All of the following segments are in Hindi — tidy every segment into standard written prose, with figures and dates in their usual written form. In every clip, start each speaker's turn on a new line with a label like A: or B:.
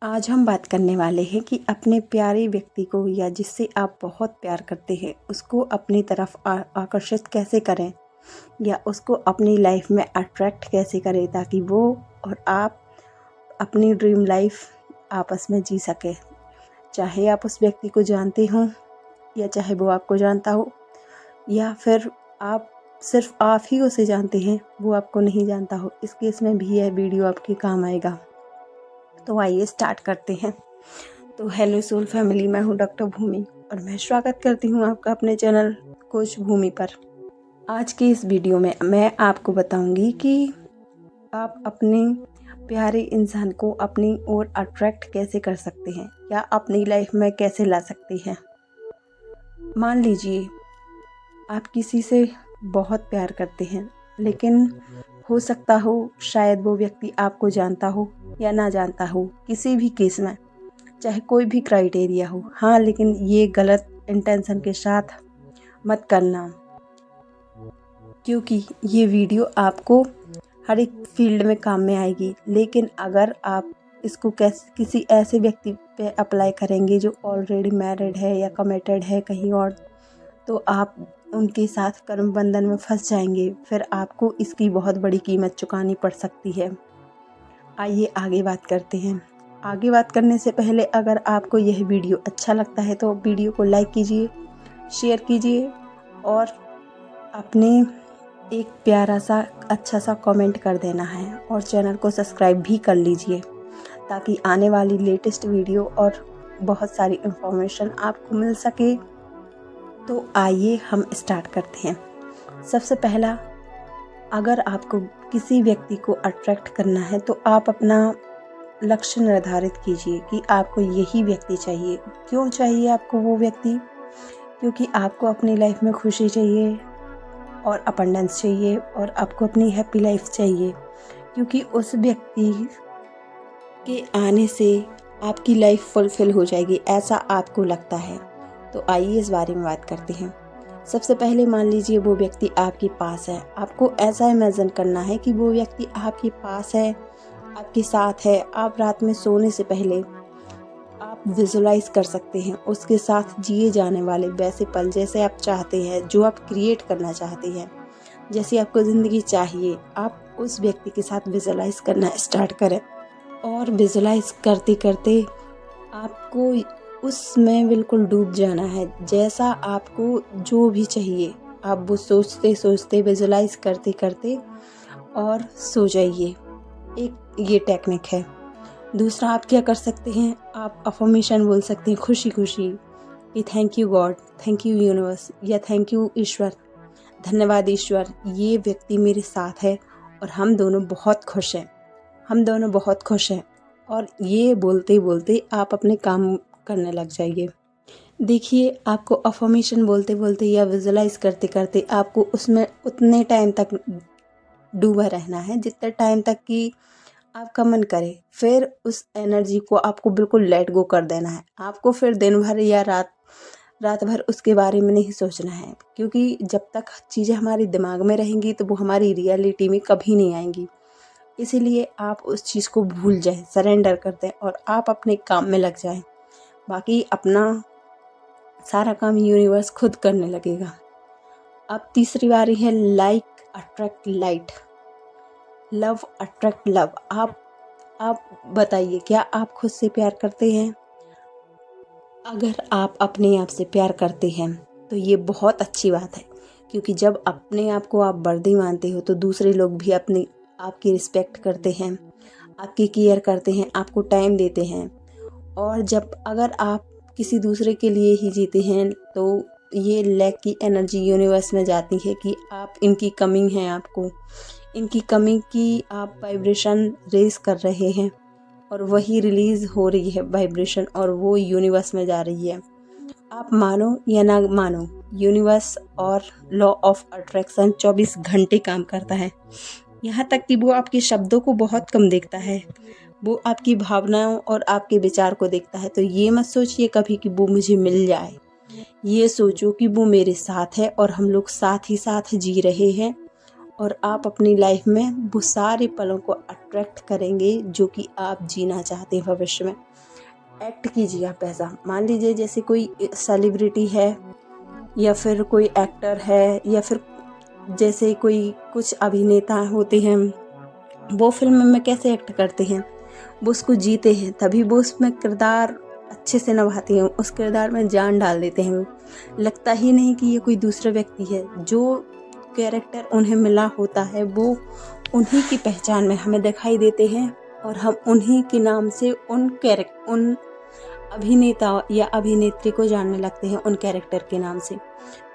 A: आज हम बात करने वाले हैं कि अपने प्यारे व्यक्ति को या जिससे आप बहुत प्यार करते हैं उसको अपनी तरफ आकर्षित कैसे करें या उसको अपनी लाइफ में अट्रैक्ट कैसे करें ताकि वो और आप अपनी ड्रीम लाइफ आपस में जी सके। चाहे आप उस व्यक्ति को जानते हों या चाहे वो आपको जानता हो या फिर आप सिर्फ आप ही उसे जानते हैं, वो आपको नहीं जानता हो। इस केस में भी यह वीडियो आपके काम आएगा। तो आइए स्टार्ट करते हैं। तो हेलो सोल फैमिली, मैं हूँ डॉक्टर भूमि और मैं स्वागत करती हूँ आपका अपने चैनल कोच भूमि पर। आज के इस वीडियो में मैं आपको बताऊंगी कि आप अपने प्यारे इंसान को अपनी ओर अट्रैक्ट कैसे कर सकते हैं या अपनी लाइफ में कैसे ला सकते हैं। मान लीजिए आप किसी से बहुत प्यार करते हैं, लेकिन हो सकता हो शायद वो व्यक्ति आपको जानता हो या ना जानता हो। किसी भी केस में चाहे कोई भी क्राइटेरिया हो, हाँ, लेकिन ये गलत इंटेंशन के साथ मत करना, क्योंकि ये वीडियो आपको हर एक फील्ड में काम में आएगी। लेकिन अगर आप इसको किसी ऐसे व्यक्ति पे अप्लाई करेंगे जो ऑलरेडी मैरिड है या कमिटेड है कहीं और, तो आप उनके साथ कर्म बंधन में फंस जाएंगे। फिर आपको इसकी बहुत बड़ी कीमत चुकानी पड़ सकती है। आइए आगे बात करते हैं। आगे बात करने से पहले अगर आपको यह वीडियो अच्छा लगता है तो वीडियो को लाइक कीजिए, शेयर कीजिए और अपने एक प्यारा सा अच्छा सा कमेंट कर देना है और चैनल को सब्सक्राइब भी कर लीजिए ताकि आने वाली लेटेस्ट वीडियो और बहुत सारी इंफॉर्मेशन आपको मिल सके। तो आइए हम स्टार्ट करते हैं। सबसे पहला, अगर आपको किसी व्यक्ति को अट्रैक्ट करना है तो आप अपना लक्ष्य निर्धारित कीजिए कि आपको यही व्यक्ति चाहिए। क्यों चाहिए आपको वो व्यक्ति? क्योंकि आपको अपनी लाइफ में खुशी चाहिए और अबंडेंस चाहिए और आपको अपनी हैप्पी लाइफ चाहिए, क्योंकि उस व्यक्ति के आने से आपकी लाइफ फुलफिल हो जाएगी, ऐसा आपको लगता है। तो आइए इस बारे में बात करते हैं। सबसे पहले मान लीजिए वो व्यक्ति आपके पास है। आपको ऐसा इमेजिन करना है कि वो व्यक्ति आपके पास है, आपके साथ है। आप रात में सोने से पहले आप विजुलाइज कर सकते हैं उसके साथ जिए जाने वाले वैसे पल जैसे आप चाहते हैं, जो आप क्रिएट करना चाहते हैं, जैसी आपको ज़िंदगी चाहिए। आप उस व्यक्ति के साथ विजुलाइज करना स्टार्ट करें और विजुलाइज करते करते आपको उसमें बिल्कुल डूब जाना है। जैसा आपको जो भी चाहिए आप वो सोचते सोचते विजुलाइज करते करते और सो जाइए। एक ये टेक्निक है। दूसरा, आप क्या कर सकते हैं, आप अफर्मेशन बोल सकते हैं खुशी खुशी कि thank you God, thank you universe या थैंक यू ईश्वर, धन्यवाद ईश्वर, ये व्यक्ति मेरे साथ है और हम दोनों बहुत खुश हैं, हम दोनों बहुत खुश हैं। और ये बोलते बोलते आप अपने काम करने लग जाइए। देखिए, आपको अफर्मेशन बोलते बोलते या विजुलाइज करते करते आपको उसमें उतने टाइम तक डूबा रहना है जितने टाइम तक कि आपका मन करे। फिर उस एनर्जी को आपको बिल्कुल लेट गो कर देना है। आपको फिर दिन भर या रात भर उसके बारे में नहीं सोचना है, क्योंकि जब तक चीज़ें हमारे दिमाग में रहेंगी तो वो हमारी रियलिटी में कभी नहीं आएंगी। इसीलिए आप उस चीज़ को भूल जाएं, सरेंडर कर दें और आप अपने काम में लग जाएं। बाकी अपना सारा काम यूनिवर्स खुद करने लगेगा। अब तीसरी बारी है like attract light, love attract love. आप बताइए, क्या आप खुद से प्यार करते हैं? अगर आप अपने आप से प्यार करते हैं तो ये बहुत अच्छी बात है, क्योंकि जब अपने आप को आप वर्दी मानते हो तो दूसरे लोग भी अपनी आपकी रिस्पेक्ट करते हैं, आपकी केयर करते हैं, आपको टाइम देते हैं। और जब अगर आप किसी दूसरे के लिए ही जीते हैं तो ये लैक की एनर्जी यूनिवर्स में जाती है कि आप इनकी कमी है, आपको इनकी कमी की आप वाइब्रेशन रेज कर रहे हैं और वही रिलीज़ हो रही है वाइब्रेशन और वो यूनिवर्स में जा रही है। आप मानो या ना मानो, यूनिवर्स और लॉ ऑफ अट्रैक्शन 24 घंटे काम करता है। यहाँ तक कि वो आपके शब्दों को बहुत कम देखता है, वो आपकी भावनाओं और आपके विचार को देखता है। तो ये मत सोचिए कभी कि वो मुझे मिल जाए, ये सोचो कि वो मेरे साथ है और हम लोग साथ ही साथ जी रहे हैं और आप अपनी लाइफ में वो सारे पलों को अट्रैक्ट करेंगे जो कि आप जीना चाहते हैं भविष्य में। एक्ट कीजिए आप ऐसा। मान लीजिए जैसे कोई सेलिब्रिटी है या फिर कोई एक्टर है या फिर जैसे कोई कुछ अभिनेता होते हैं, वो फिल्म में कैसे एक्ट करते हैं, वो उसको जीते हैं, तभी वो उसमें किरदार अच्छे से निभाते हैं, उस किरदार में जान डाल देते हैं। लगता ही नहीं कि ये कोई दूसरा व्यक्ति है। जो कैरेक्टर उन्हें मिला होता है वो उन्हीं की पहचान में हमें दिखाई देते हैं और हम उन्हीं के नाम से उन अभिनेता या अभिनेत्री को जानने लगते हैं, उन कैरेक्टर के नाम से।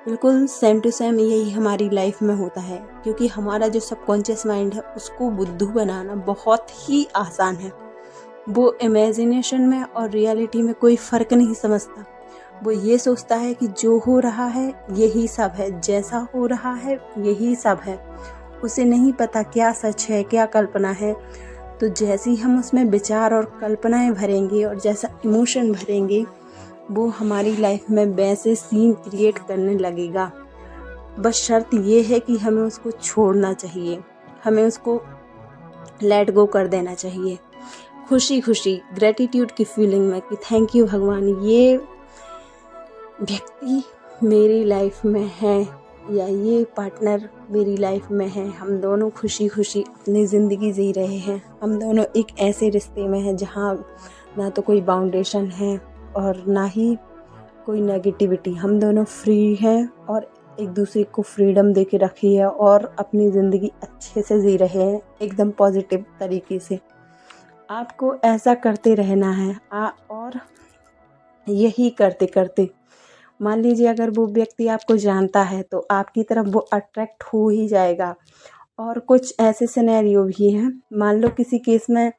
A: बिल्कुल सेम टू सेम यही हमारी लाइफ में होता है, क्योंकि हमारा जो सबकॉन्शियस माइंड है उसको बुद्धू बनाना बहुत ही आसान है। वो इमेजिनेशन में और रियलिटी में कोई फ़र्क नहीं समझता। वो ये सोचता है कि जो हो रहा है यही सब है, जैसा हो रहा है यही सब है। उसे नहीं पता क्या सच है क्या कल्पना है। तो जैसे ही हम उसमें विचार और कल्पनाएं भरेंगे और जैसा इमोशन भरेंगे, वो हमारी लाइफ में वैसे सीन क्रिएट करने लगेगा। बस शर्त ये है कि हमें उसको छोड़ना चाहिए, हमें उसको लेट गो कर देना चाहिए, खुशी खुशी ग्रेटिट्यूड की फीलिंग में कि थैंक यू भगवान, ये व्यक्ति मेरी लाइफ में है या ये पार्टनर मेरी लाइफ में है। हम दोनों खुशी खुशी अपनी ज़िंदगी जी रहे हैं। हम दोनों एक ऐसे रिश्ते में हैं जहाँ ना तो कोई बाउंडेशन है और ना ही कोई नेगेटिविटी। हम दोनों फ्री हैं और एक दूसरे को फ्रीडम दे के रखी है और अपनी ज़िंदगी अच्छे से जी रहे हैं, एकदम पॉजिटिव तरीके से। आपको ऐसा करते रहना है और यही करते करते मान लीजिए अगर वो व्यक्ति आपको जानता है तो आपकी तरफ वो अट्रैक्ट हो ही जाएगा। और कुछ ऐसे सिनेरियो भी हैं, मान लो किसी केस में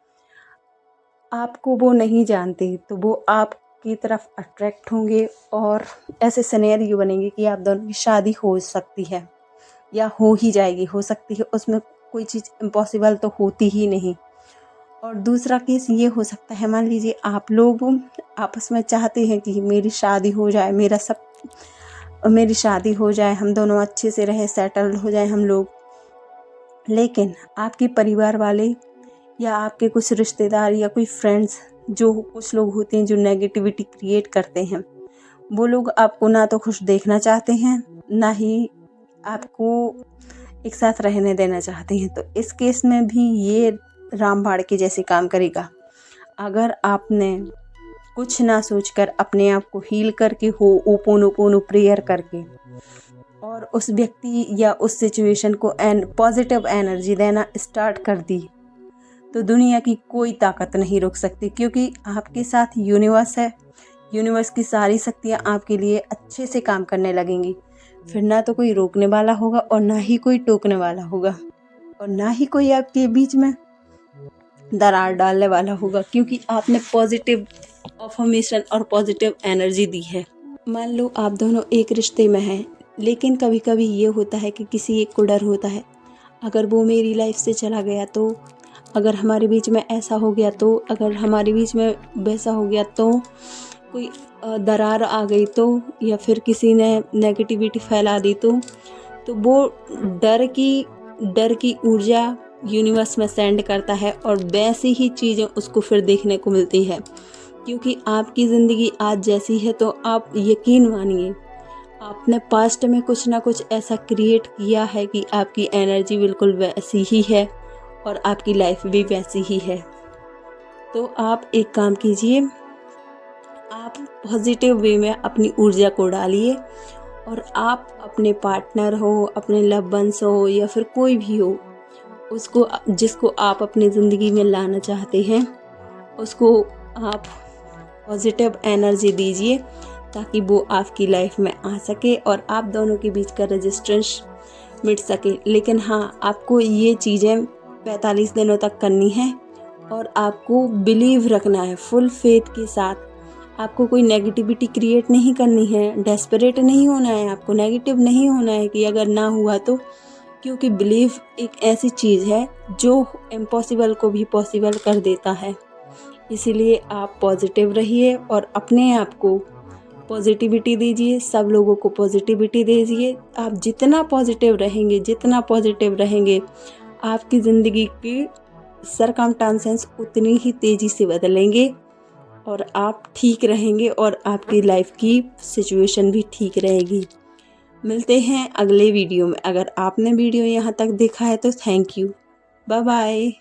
A: आपको वो नहीं जानते तो वो आपकी तरफ अट्रैक्ट होंगे और ऐसे सिनेरियो बनेंगे कि आप दोनों की शादी हो सकती है या हो ही जाएगी, हो सकती है। उसमें कोई चीज़ इम्पॉसिबल तो होती ही नहीं। और दूसरा केस ये हो सकता है, मान लीजिए आप लोग आपस में चाहते हैं कि मेरी शादी हो जाए, मेरी शादी हो जाए, हम दोनों अच्छे से रहे, सेटल्ड हो जाए हम लोग। लेकिन आपके परिवार वाले या आपके कुछ रिश्तेदार या कोई फ्रेंड्स, जो कुछ लोग होते हैं जो नेगेटिविटी क्रिएट करते हैं, वो लोग आपको ना तो खुश देखना चाहते हैं ना ही आपको एक साथ रहने देना चाहते हैं। तो इस केस में भी ये रामबाण के जैसे काम करेगा। अगर आपने कुछ ना सोचकर अपने आप को हील करके ओपोनोपोनो प्रेयर करके और उस व्यक्ति या उस सिचुएशन को पॉजिटिव एनर्जी देना स्टार्ट कर दी, तो दुनिया की कोई ताकत नहीं रोक सकती, क्योंकि आपके साथ यूनिवर्स है। यूनिवर्स की सारी शक्तियाँ आपके लिए अच्छे से काम करने लगेंगी। फिर ना तो कोई रोकने वाला होगा और ना ही कोई टोकने वाला होगा और ना ही कोई आपके बीच में दरार डालने वाला होगा, क्योंकि आपने पॉजिटिव अफर्मेशन और पॉजिटिव एनर्जी दी है। मान लो आप दोनों एक रिश्ते में हैं, लेकिन कभी कभी ये होता है कि किसी एक को डर होता है, अगर वो मेरी लाइफ से चला गया तो, अगर हमारे बीच में ऐसा हो गया तो, अगर हमारे बीच में वैसा हो गया तो, कोई दरार आ गई तो, या फिर किसी ने नेगेटिविटी फैला दी तो वो डर की ऊर्जा यूनिवर्स में सेंड करता है और वैसी ही चीज़ें उसको फिर देखने को मिलती है। क्योंकि आपकी ज़िंदगी आज जैसी है तो आप यकीन मानिए आपने पास्ट में कुछ ना कुछ ऐसा क्रिएट किया है कि आपकी एनर्जी बिल्कुल वैसी ही है और आपकी लाइफ भी वैसी ही है। तो आप एक काम कीजिए, आप पॉजिटिव वे में अपनी ऊर्जा को डालिए और आप अपने पार्टनर हो, अपने लव वंस हो या फिर कोई भी हो, उसको जिसको आप अपनी ज़िंदगी में लाना चाहते हैं, उसको आप पॉजिटिव एनर्जी दीजिए ताकि वो आपकी लाइफ में आ सके और आप दोनों के बीच का रेजिस्टेंस मिट सके। लेकिन हाँ, आपको ये चीज़ें 45 दिनों तक करनी है और आपको बिलीव रखना है फुल फेथ के साथ। आपको कोई नेगेटिविटी क्रिएट नहीं करनी है, डेस्परेट नहीं होना है, आपको नेगेटिव नहीं होना है कि अगर ना हुआ तो, क्योंकि बिलीव एक ऐसी चीज़ है जो इम्पॉसिबल को भी पॉसिबल कर देता है। इसीलिए आप पॉजिटिव रहिए और अपने आप को पॉजिटिविटी दीजिए, सब लोगों को पॉजिटिविटी दीजिए। आप जितना पॉजिटिव रहेंगे आपकी ज़िंदगी की सरकमस्टेंसेस उतनी ही तेज़ी से बदलेंगे और आप ठीक रहेंगे और आपकी लाइफ की सिचुएशन भी ठीक रहेगी। मिलते हैं अगले वीडियो में। अगर आपने वीडियो यहाँ तक देखा है तो थैंक यू। Bye bye.